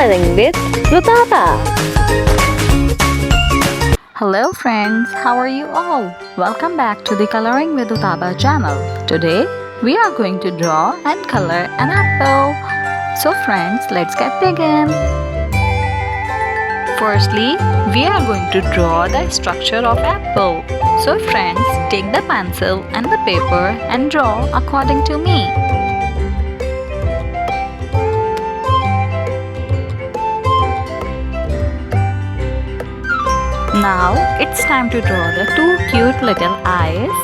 Coloring with Rutaba. Hello friends, how are you all? Welcome back to the Coloring with Utaba channel. Today we are going to draw and color an apple. So friends, let's get begin. Firstly, we are going to draw the structure of apple. So friends, take the pencil and the paper and draw according to me. Now it's time to draw the two cute little eyes.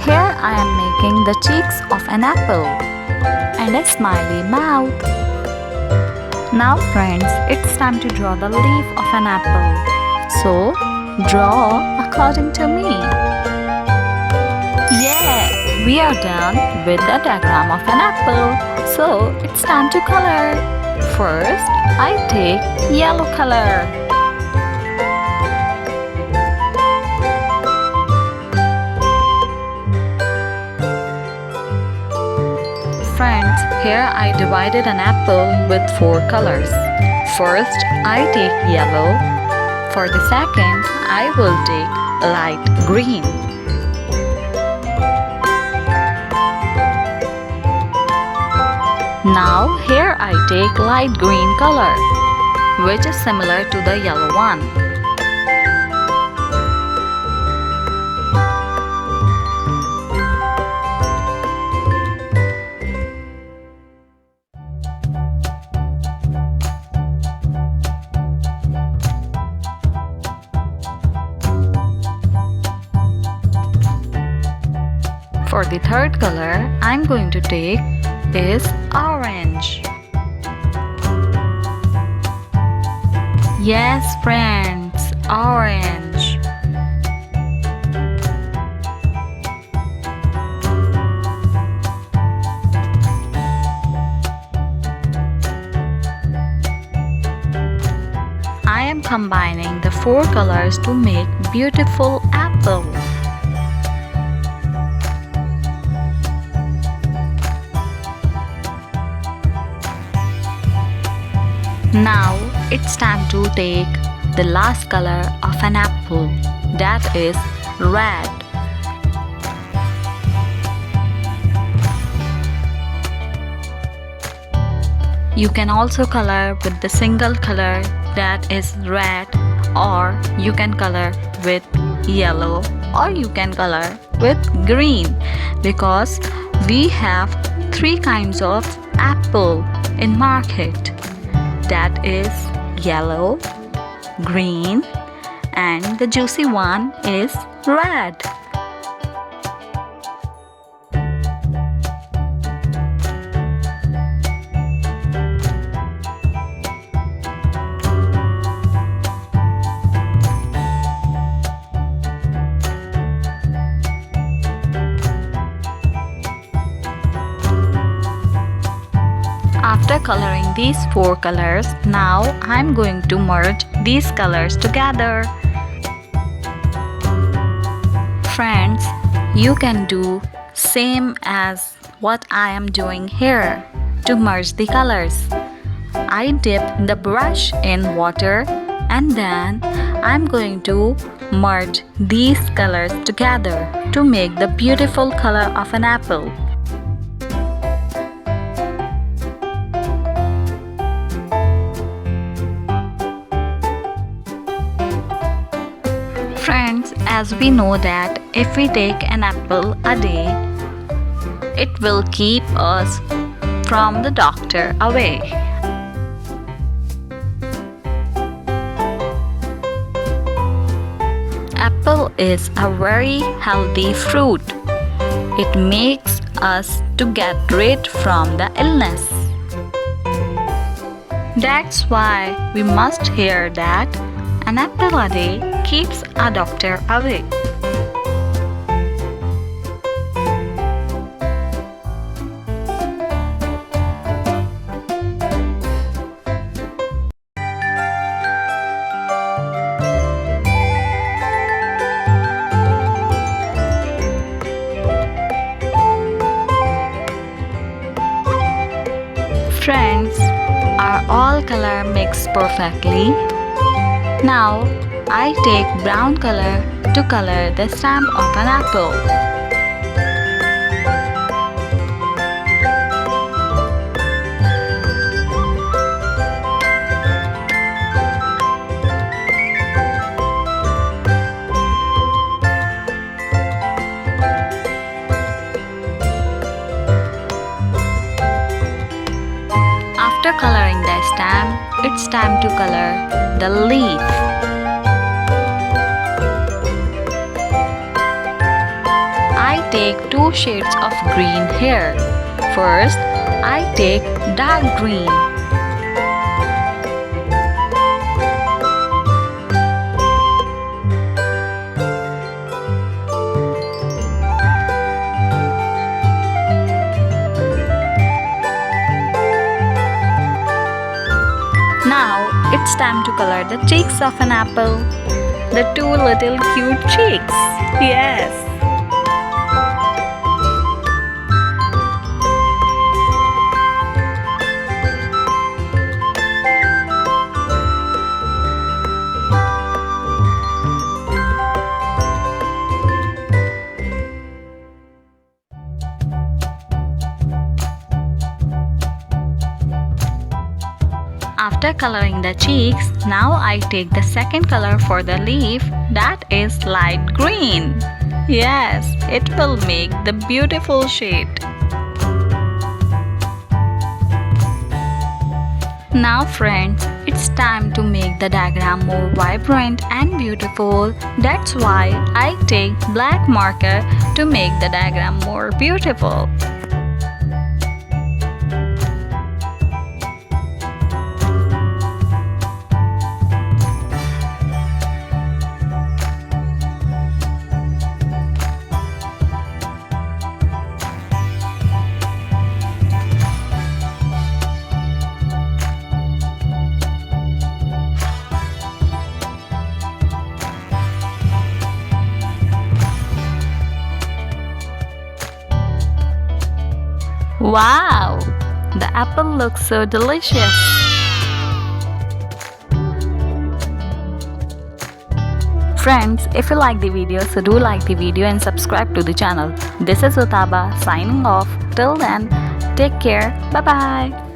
Here I am making the cheeks of an apple and a smiley mouth. Now friends, it's time to draw the leaf of an apple. So draw according to me. Yeah, we are done with the diagram of an apple. So it's time to color. First, I take yellow color. Friends, here I divided an apple with 4 colors. First, I take yellow. For the second, I will take light green. Now here I take light green color, which is similar to the yellow one. For the third color I'm going to take is orange. Yes friends, orange. I am combining the 4 colors to make beautiful apple. Now it's time to take the last color of an apple, that is red. You can also color with the single color, that is red, or you can color with yellow, or you can color with green, because we have 3 kinds of apple in market. That is yellow, green, and the juicy one is red. After coloring these 4 colors, now I'm going to merge these colors together. Friends, you can do same as what I am doing here to merge the colors. I dip the brush in water and then I'm going to merge these colors together to make the beautiful color of an apple. Friends, as we know that if we take an apple a day, it will keep us from the doctor away. Apple is a very healthy fruit. It makes us to get rid from the illness. That's why we must hear that an apple a day keeps a doctor away. all color mix perfectly. Now I take brown color to color the stamp of an apple. After coloring the stamp, it's time to color the leaf. I take two shades of green here. First, I take dark green. Now it's time to color the cheeks of an apple. The two little cute cheeks. Yes. After coloring the cheeks, now I take the second color for the leaf, that is light green. Yes, it will make the beautiful shade. Now friends, it's time to make the diagram more vibrant and beautiful. That's why I take black marker to make the diagram more beautiful. Wow! The apple looks so delicious. Friends, if you like the video, so do like the video and subscribe to the channel. This is Utaba signing off. Till then, take care. Bye bye.